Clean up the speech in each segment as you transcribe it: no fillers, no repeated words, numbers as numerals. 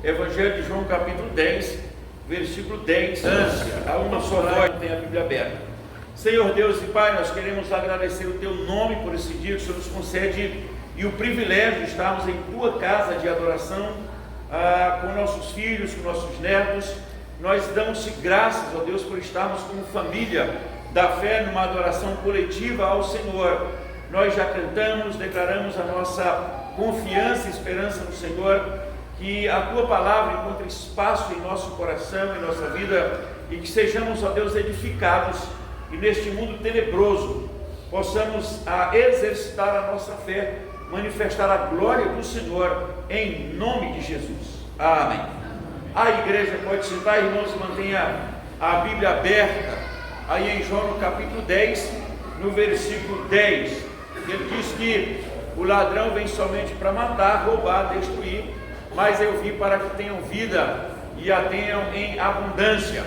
Evangelho de João, capítulo 10, versículo 10, a uma só voz, tem a Bíblia aberta. Senhor Deus e Pai, nós queremos agradecer o Teu nome por esse dia que o Senhor nos concede e o privilégio de estarmos em Tua casa de adoração, com nossos filhos, com nossos netos. Nós damos-te graças, ó Deus, por estarmos como família da fé numa adoração coletiva ao Senhor. Nós já cantamos, declaramos a nossa confiança e esperança no Senhor, que a Tua palavra encontre espaço em nosso coração, em nossa vida, e que sejamos, ó Deus, edificados, e neste mundo tenebroso possamos exercitar a nossa fé, manifestar a glória do Senhor, em nome de Jesus. Amém. A igreja pode sentar, irmãos, mantenha a Bíblia aberta, aí em João no capítulo 10, no versículo 10, ele diz que o ladrão vem somente para matar, roubar, destruir, mas eu vim para que tenham vida e a tenham em abundância.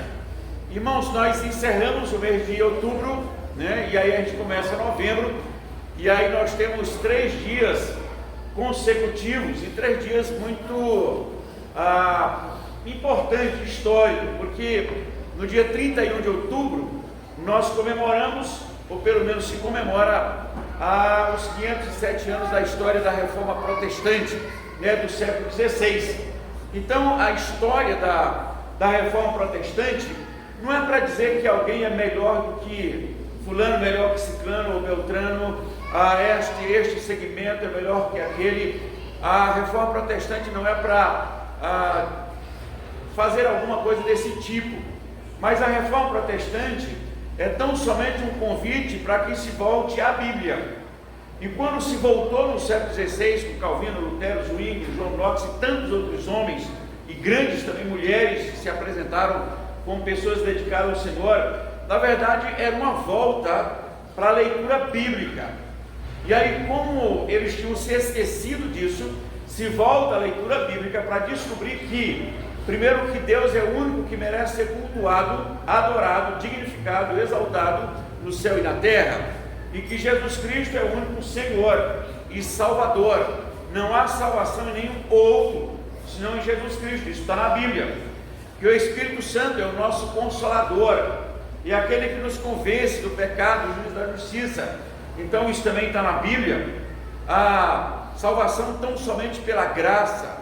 Irmãos, nós encerramos o mês de outubro, né? E aí a gente começa novembro, e aí nós temos 3 dias consecutivos, e 3 dias muito importantes, históricos, porque no dia 31 de outubro nós comemoramos, ou pelo menos se comemora, os 507 anos da história da Reforma Protestante, né, do século XVI. Então a história da Reforma Protestante não é para dizer que alguém é melhor do que fulano, melhor que ciclano ou beltrano, este segmento é melhor que aquele. A Reforma Protestante não é para fazer alguma coisa desse tipo, mas a Reforma Protestante é tão somente um convite para que se volte à Bíblia. E quando se voltou no século XVI, com Calvino, Lutero, Zwingli, João Knox e tantos outros homens, e grandes também mulheres que se apresentaram como pessoas dedicadas ao Senhor, na verdade era uma volta para a leitura bíblica. E aí, como eles tinham se esquecido disso, se volta à leitura bíblica para descobrir que, primeiro, que Deus é o único que merece ser cultuado, adorado, dignificado, exaltado no céu e na terra, e que Jesus Cristo é o único Senhor e Salvador. Não há salvação em nenhum outro senão em Jesus Cristo. Isso está na Bíblia. Que o Espírito Santo é o nosso Consolador e aquele que nos convence do pecado, do juízo, da justiça. Então isso também está na Bíblia. A salvação tão somente pela graça,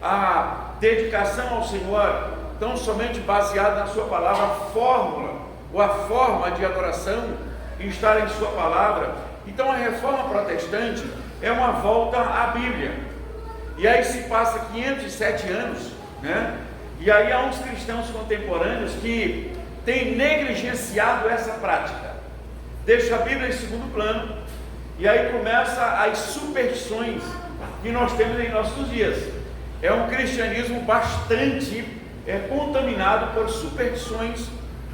a dedicação ao Senhor tão somente baseada na sua palavra, a fórmula ou a forma de adoração e estar em sua palavra. Então a Reforma Protestante é uma volta à Bíblia, e aí se passa 507 anos, né? E aí há uns cristãos contemporâneos que têm negligenciado essa prática, deixa a Bíblia em segundo plano, e aí começa as superstições que nós temos em nossos dias. É um cristianismo bastante contaminado por superstições,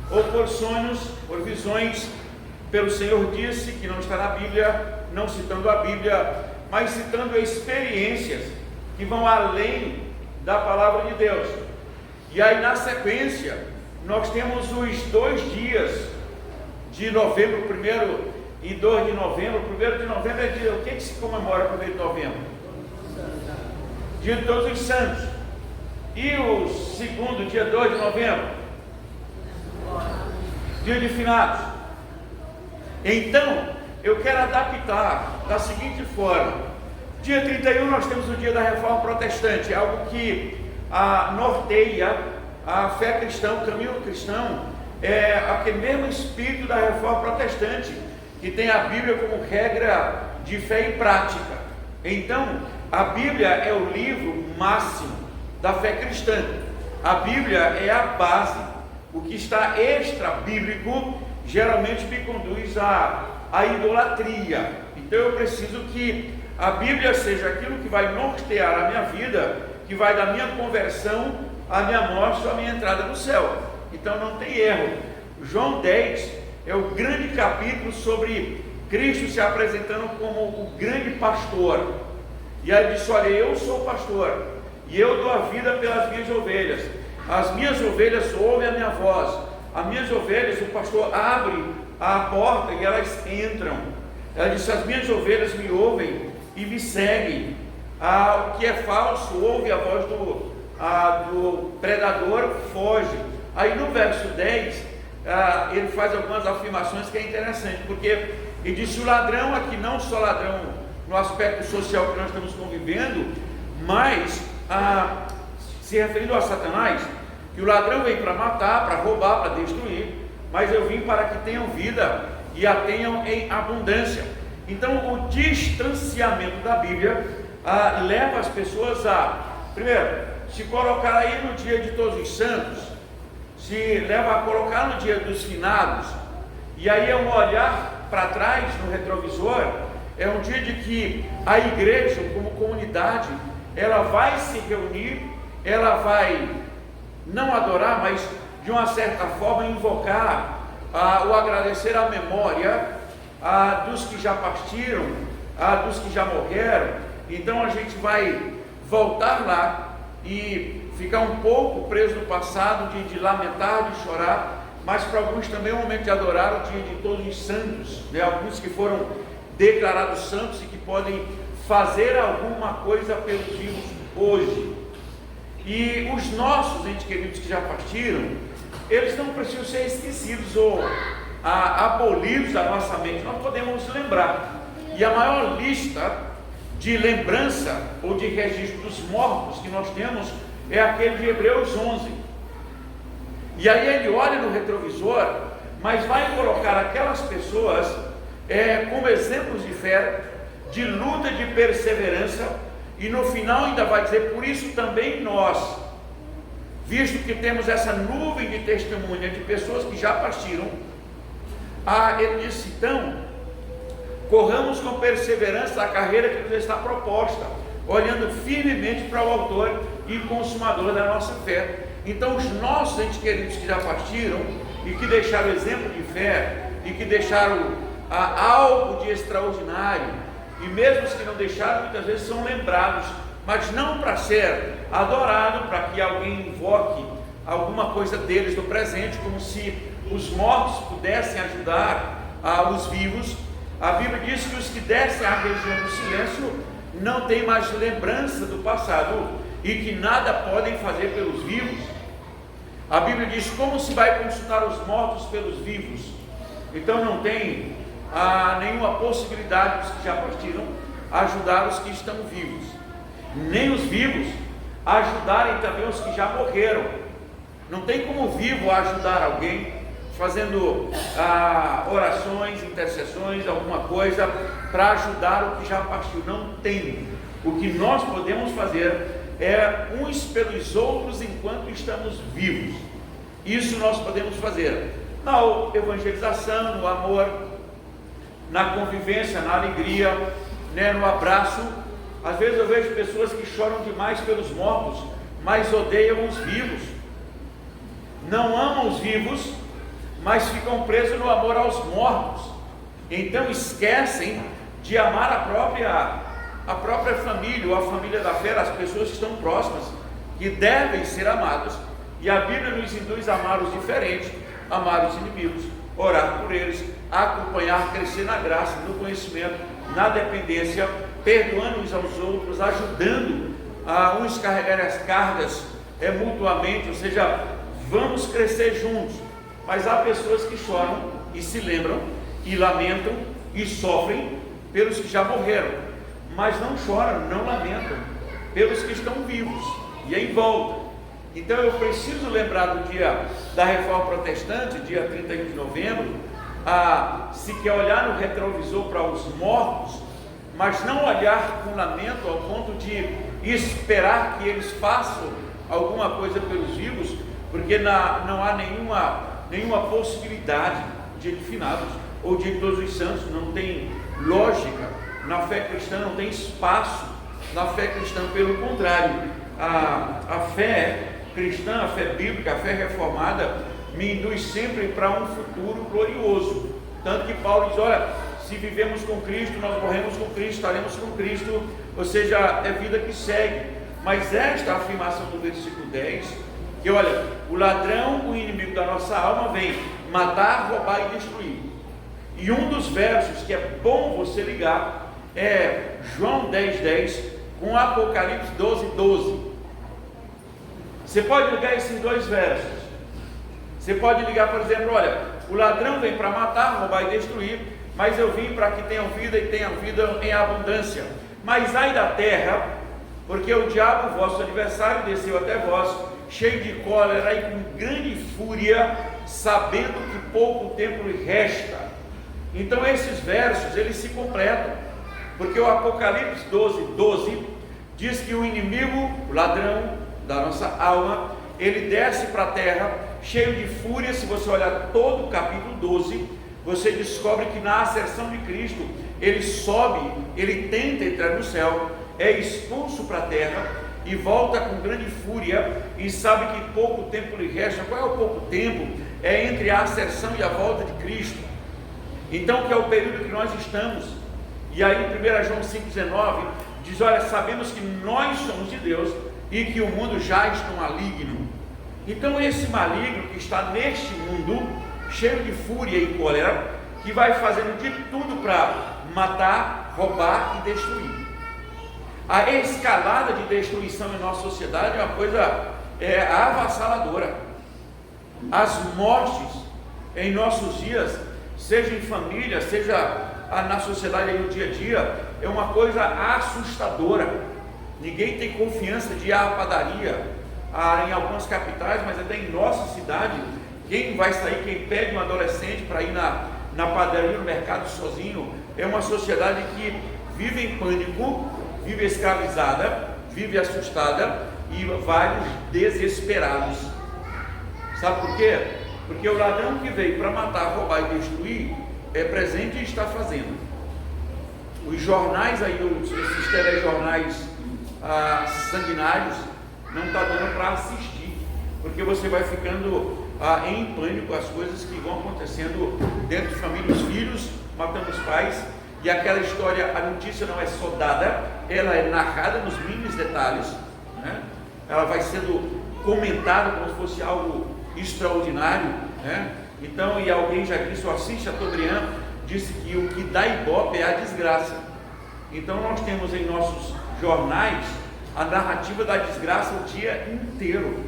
ou por sonhos, por visões. Pelo Senhor disse que não está na Bíblia, não citando a Bíblia, mas citando experiências que vão além da palavra de Deus. E aí na sequência nós temos os 2 dias de novembro, 1º e 2 de novembro. 1º de novembro é dia, o que se comemora 1º de novembro? Dia de Todos os Santos. E o segundo, dia 2 de novembro? Dia de Finados. Então, eu quero adaptar da seguinte forma: dia 31 nós temos o dia da Reforma Protestante, algo que norteia a fé cristã, o caminho cristão, é aquele mesmo espírito da Reforma Protestante, que tem a Bíblia como regra de fé e prática. Então, a Bíblia é o livro máximo da fé cristã. A Bíblia é a base. O que está extra-bíblico geralmente me conduz à idolatria. Então eu preciso que a Bíblia seja aquilo que vai nortear a minha vida, que vai da minha conversão à minha morte, à minha entrada no céu. Então não tem erro. João 10 é o grande capítulo sobre Cristo se apresentando como o grande pastor. E aí ele disse: olha, eu sou o pastor e eu dou a vida pelas minhas ovelhas. as minhas ovelhas ouvem a minha voz. As minhas ovelhas, o pastor abre a porta e elas entram. Ela disse: as minhas ovelhas me ouvem e me seguem. O que é falso ouve a voz do predador, foge. Aí no verso 10, ele faz algumas afirmações que é interessante, porque ele disse: o ladrão aqui, não só ladrão no aspecto social que nós estamos convivendo, mas se referindo a Satanás, que o ladrão vem para matar, para roubar, para destruir, mas eu vim para que tenham vida e a tenham em abundância. Então o distanciamento da Bíblia leva as pessoas primeiro, se colocar aí no dia de Todos os Santos, se leva a colocar no dia dos finados, e aí é um olhar para trás no retrovisor, é um dia de que a igreja como comunidade, ela vai se reunir, ela vai não adorar, mas de uma certa forma invocar, o agradecer a memória dos que já partiram, dos que já morreram. Então a gente vai voltar lá e ficar um pouco preso no passado, de lamentar, de chorar, mas para alguns também é um momento de adorar o dia de Todos os Santos, né? Alguns que foram declarados santos e que podem fazer alguma coisa pelos vivos hoje. E os nossos entes queridos que já partiram, eles não precisam ser esquecidos ou abolidos da nossa mente. Nós podemos lembrar. E a maior lista de lembrança ou de registro dos mortos que nós temos é aquele de Hebreus 11. E aí ele olha no retrovisor, mas vai colocar aquelas pessoas como exemplos de fé, de luta, de perseverança, e no final ainda vai dizer: por isso também nós, visto que temos essa nuvem de testemunha de pessoas que já partiram, ele disse: então, corramos com perseverança a carreira que nos está proposta, olhando firmemente para o autor e consumador da nossa fé. Então os nossos entes queridos que já partiram e que deixaram exemplo de fé e que deixaram algo de extraordinário, e mesmo os que não deixaram, muitas vezes são lembrados, mas não para ser adorado, para que alguém invoque alguma coisa deles do presente, como se os mortos pudessem ajudar os vivos. A Bíblia diz que os que descem à região do silêncio não têm mais lembrança do passado e que nada podem fazer pelos vivos. A Bíblia diz: como se vai consultar os mortos pelos vivos? Então não tem nenhuma possibilidade dos que já partiram ajudar os que estão vivos, nem os vivos ajudarem também os que já morreram. Não tem como o vivo ajudar alguém fazendo orações, intercessões, alguma coisa para ajudar o que já partiu. Não tem. O que nós podemos fazer é uns pelos outros enquanto estamos vivos. Isso nós podemos fazer na evangelização, no amor, na convivência, na alegria, né, no abraço. Às vezes eu vejo pessoas que choram demais pelos mortos, mas odeiam os vivos. Não amam os vivos, mas ficam presos no amor aos mortos. Então esquecem de amar a própria família, ou a família da fé, as pessoas que estão próximas, que devem ser amadas. E a Bíblia nos induz a amar os diferentes, amar os inimigos, orar por eles, acompanhar, crescer na graça, no conhecimento, na dependência, perdoando uns aos outros, ajudando uns carregar as cargas mutuamente, ou seja, vamos crescer juntos. Mas há pessoas que choram e se lembram e lamentam e sofrem pelos que já morreram, mas não choram, não lamentam pelos que estão vivos e em volta. Então eu preciso lembrar do dia da Reforma Protestante, dia 31 de novembro, se quer olhar no retrovisor para os mortos, mas não olhar com lamento ao ponto de esperar que eles façam alguma coisa pelos vivos, porque não há nenhuma possibilidade de finados ou de Todos os Santos. Não tem lógica na fé cristã, não tem espaço na fé cristã. Pelo contrário, a fé cristã, a fé bíblica, a fé reformada me induz sempre para um futuro glorioso. Tanto que Paulo diz: olha, se vivemos com Cristo, nós morremos com Cristo, estaremos com Cristo, ou seja, é vida que segue. Mas esta afirmação do versículo 10, Que olha, o ladrão, o inimigo da nossa alma, vem matar, roubar e destruir. E um dos versos que é bom você ligar é João 10:10 com Apocalipse 12:12. Você pode ligar esses dois versos. Você pode ligar, por exemplo, olha, o ladrão vem para matar, roubar e destruir, mas eu vim para que tenham vida e tenham vida em abundância. Mas ai da terra, porque o diabo, vosso adversário, desceu até vós, cheio de cólera e com grande fúria, sabendo que pouco tempo lhe resta. Então esses versos, eles se completam, porque o Apocalipse 12:12 diz que o inimigo, o ladrão da nossa alma, ele desce para a terra, cheio de fúria. Se você olhar todo o capítulo 12, você descobre que na ascensão de Cristo, ele sobe, ele tenta entrar no céu, é expulso para a terra e volta com grande fúria, e sabe que pouco tempo lhe resta. Qual é o pouco tempo? É entre a ascensão e a volta de Cristo. Então, que é o período que nós estamos. E aí 1 João 5,19 diz, olha, sabemos que nós somos de Deus e que o mundo já está maligno. Então esse maligno que está neste mundo, cheio de fúria e cólera, que vai fazendo de tudo para matar, roubar e destruir. A escalada de destruição em nossa sociedade é uma coisa avassaladora. As mortes em nossos dias, seja em família, seja na sociedade aí no dia a dia, é uma coisa assustadora. Ninguém tem confiança de ir à padaria, em algumas capitais, mas até em nossa cidade, quem vai sair, quem pede um adolescente para ir na padaria, no mercado sozinho, é uma sociedade que vive em pânico, vive escravizada, vive assustada e vários desesperados. Sabe por quê? Porque o ladrão que veio para matar, roubar e destruir é presente e está fazendo. Os jornais aí, esses telejornais sanguinários, não está dando para assistir, porque você vai ficando em pânico as coisas que vão acontecendo dentro de família, os filhos matando os pais, e aquela história, a notícia não é só dada, ela é narrada nos mínimos detalhes, né? Ela vai sendo comentada como se fosse algo extraordinário, né? Então, e alguém já disse, o Assis Chateaubriand disse que o que dá ibope é a desgraça. Então nós temos em nossos jornais a narrativa da desgraça o dia inteiro,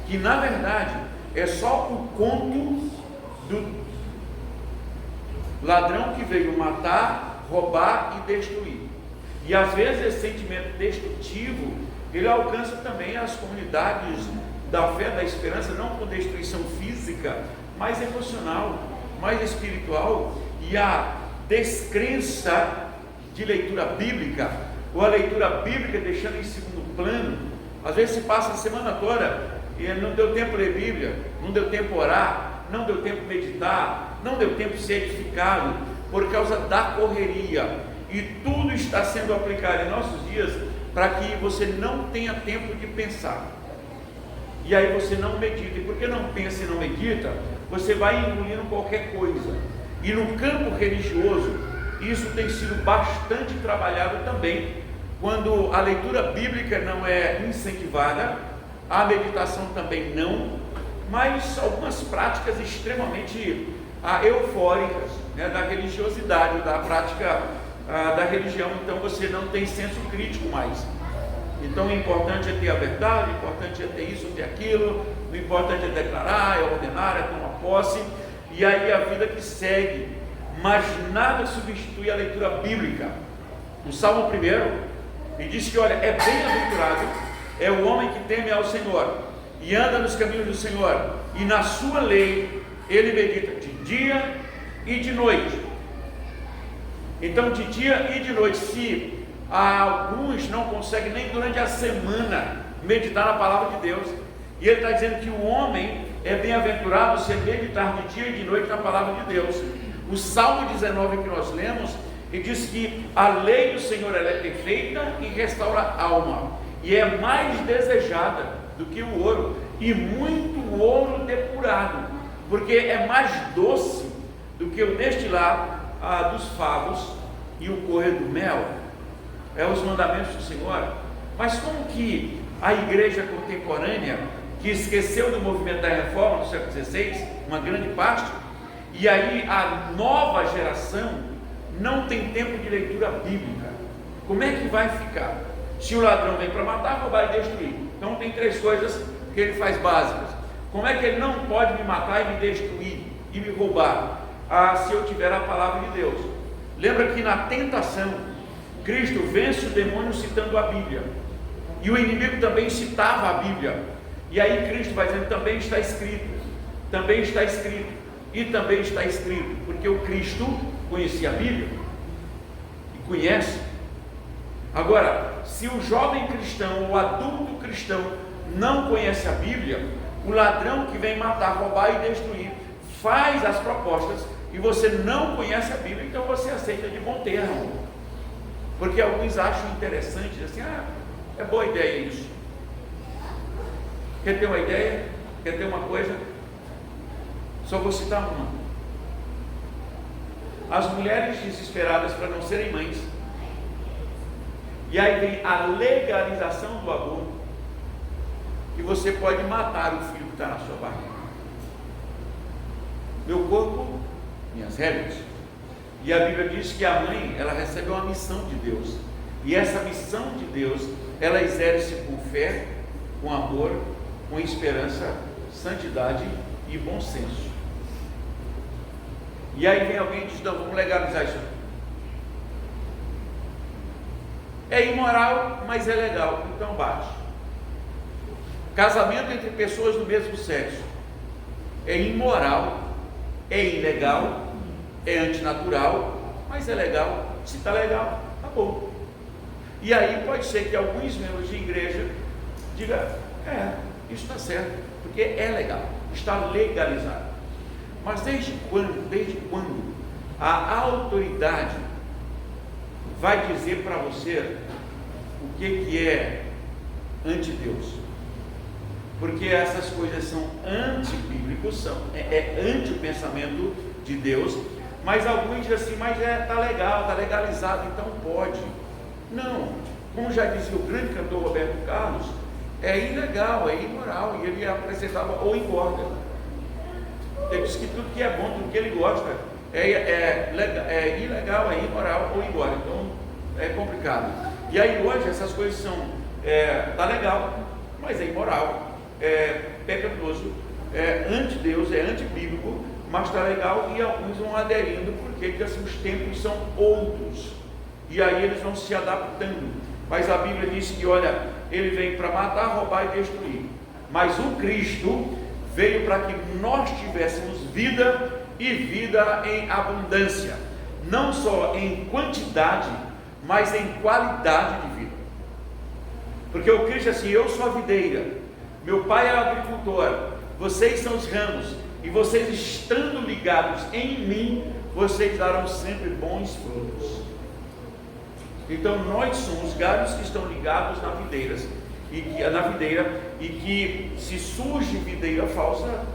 que na verdade é só o conto do ladrão que veio matar, roubar e destruir. E às vezes esse sentimento destrutivo, ele alcança também as comunidades da fé, da esperança, não com destruição física, mas emocional, mais espiritual, e a descrença de leitura bíblica, ou a leitura bíblica deixando em segundo plano. Às vezes se passa a semana toda e não deu tempo ler Bíblia, não deu tempo orar, não deu tempo meditar, não deu tempo ser edificado, por causa da correria, e tudo está sendo aplicado em nossos dias para que você não tenha tempo de pensar, e aí você não medita, e porque não pensa e não medita, você vai engolindo qualquer coisa. E no campo religioso, isso tem sido bastante trabalhado também, quando a leitura bíblica não é incentivada, a meditação também não, mas algumas práticas extremamente eufóricas, né, da religiosidade, da prática da religião. Então você não tem senso crítico mais. Então o importante é ter a verdade, o importante é ter isso, ter aquilo, o importante é declarar, é ordenar, é tomar posse, e aí a vida que segue. Mas nada substitui a leitura bíblica. O Salmo 1 me diz que, olha, é bem-aventurado é o homem que teme ao Senhor e anda nos caminhos do Senhor, e na sua lei ele medita de dia e de noite. Então, de dia e de noite, se alguns não conseguem nem durante a semana meditar na palavra de Deus, e ele está dizendo que o homem é bem-aventurado se meditar de dia e de noite na palavra de Deus. O Salmo 19 que nós lemos, ele diz que a lei do Senhor ela é perfeita e restaura a alma, e é mais desejada do que o ouro, e muito ouro depurado, porque é mais doce do que o destilar dos favos e o correr do mel. É os mandamentos do Senhor. Mas como que a igreja contemporânea que esqueceu do movimento da reforma do século XVI, uma grande parte, e aí a nova geração não tem tempo de leitura bíblica. Como é que vai ficar? Se o ladrão vem para matar, roubar e destruir. Então tem 3 coisas que ele faz básicas. Como é que ele não pode me matar e me destruir e me roubar? Se eu tiver a palavra de Deus. Lembra que na tentação, Cristo vence o demônio citando a Bíblia. E o inimigo também citava a Bíblia. E aí Cristo vai dizendo, também está escrito, também está escrito, e também está escrito. Porque o Cristo conhecia a Bíblia e conhece. Agora, se o jovem cristão, o adulto cristão não conhece a Bíblia, o ladrão que vem matar, roubar e destruir faz as propostas e você não conhece a Bíblia, então você aceita de bom termo, porque alguns acham interessante, assim, é boa ideia isso. Quer ter uma ideia? Quer ter uma coisa? Só vou citar uma. As mulheres desesperadas para não serem mães, e aí vem a legalização do aborto, que você pode matar o filho que está na sua barriga. Meu corpo, minhas regras. E a Bíblia diz que a mãe, ela recebe uma missão de Deus, e essa missão de Deus, ela exerce com fé, com amor, com esperança, santidade e bom senso. E aí vem alguém e diz, não, vamos legalizar isso. É imoral, mas é legal, então bate. Casamento entre pessoas do mesmo sexo é imoral, é ilegal, é antinatural, mas é legal. Se está legal, tá bom. E aí pode ser que alguns membros de igreja digam, isso está certo, porque é legal, está legalizado. Mas desde quando a autoridade vai dizer para você o que é anti-Deus? Porque essas coisas são antibíblicos, é anti o pensamento de Deus, mas alguns dizem assim, mas está legal, está legalizado, então pode. Não, como já dizia o grande cantor Roberto Carlos, é ilegal, é imoral, e ele apresentava ou engorda. Ele disse que tudo que é bom, tudo que ele gosta, é ilegal, é imoral ou engorda, então é complicado. E aí hoje essas coisas são, tá legal, mas é imoral, é pecaminoso, é anti-Deus, é antibíblico, mas está legal, e alguns vão aderindo, porque assim, os tempos são outros, e aí eles vão se adaptando. Mas a Bíblia diz que, olha, ele vem para matar, roubar e destruir, mas o Cristo veio para que nós tivéssemos vida e vida em abundância, não só em quantidade, mas em qualidade de vida. Porque o Cristo é assim, eu sou a videira, meu pai é o agricultor, vocês são os ramos, e vocês estando ligados em mim, vocês darão sempre bons frutos. Então nós somos galhos que estão ligados na videira, e que se surge videira falsa,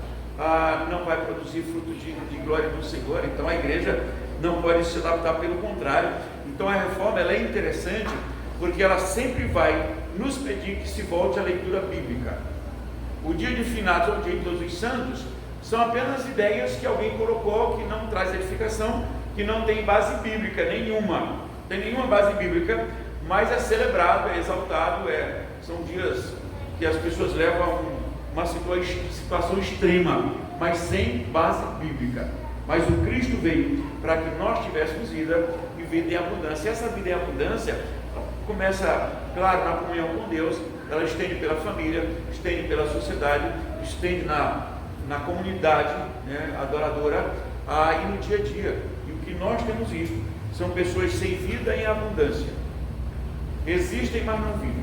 não vai produzir fruto de glória do Senhor. Então a igreja não pode se adaptar, pelo contrário. Então a reforma, ela é interessante, porque ela sempre vai nos pedir que se volte à leitura bíblica. O dia de finados ou o dia de todos os santos são apenas ideias que alguém colocou, que não traz edificação, que não tem base bíblica nenhuma, não tem nenhuma base bíblica, mas é celebrado, é exaltado, são dias que as pessoas levam a uma situação extrema, mas sem base bíblica. Mas o Cristo veio para que nós tivéssemos vida e vida em abundância. E essa vida em abundância começa, claro, na comunhão com Deus, ela estende pela família, estende pela sociedade, estende na comunidade, né, adoradora, e no dia a dia. E o que nós temos visto são pessoas sem vida em abundância. Existem, mas não vivem.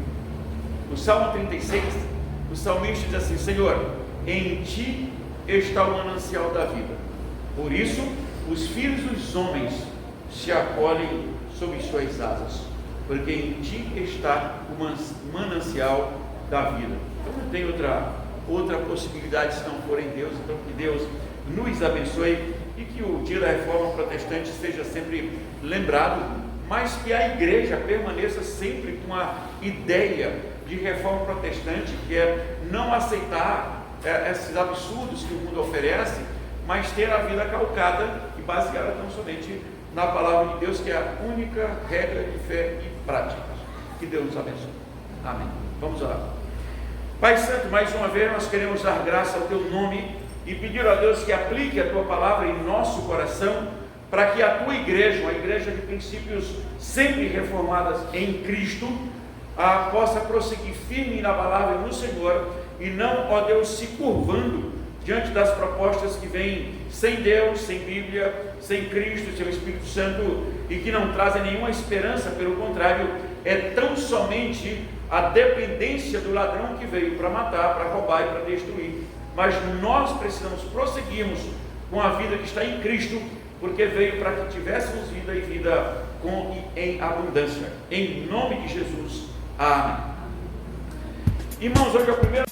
No Salmo 36, o salmista diz assim: Senhor, em ti está o manancial da vida, por isso os filhos dos homens se acolhem sob suas asas, porque em ti está o manancial da vida. Então não tem outra possibilidade se não for em Deus. Então que Deus nos abençoe e que o dia da reforma protestante seja sempre lembrado, mas que a igreja permaneça sempre com a ideia de reforma protestante, que é não aceitar esses absurdos que o mundo oferece, mas ter a vida calcada e baseada tão somente na palavra de Deus, que é a única regra de fé e prática. Que Deus nos abençoe. Amém. Vamos orar. Pai Santo, mais uma vez nós queremos dar graça ao Teu nome e pedir a Deus que aplique a Tua palavra em nosso coração, para que a Tua igreja, uma igreja de princípios sempre reformadas em Cristo, possa prosseguir firme na palavra no Senhor e não, ó Deus, se curvando diante das propostas que vêm sem Deus, sem Bíblia, sem Cristo, sem o Espírito Santo, e que não trazem nenhuma esperança. Pelo contrário, é tão somente a dependência do ladrão que veio para matar, para roubar e para destruir. Mas nós precisamos prosseguirmos com a vida que está em Cristo, porque veio para que tivéssemos vida e vida em abundância. Em nome de Jesus. Amém. Irmãos, hoje é o primeiro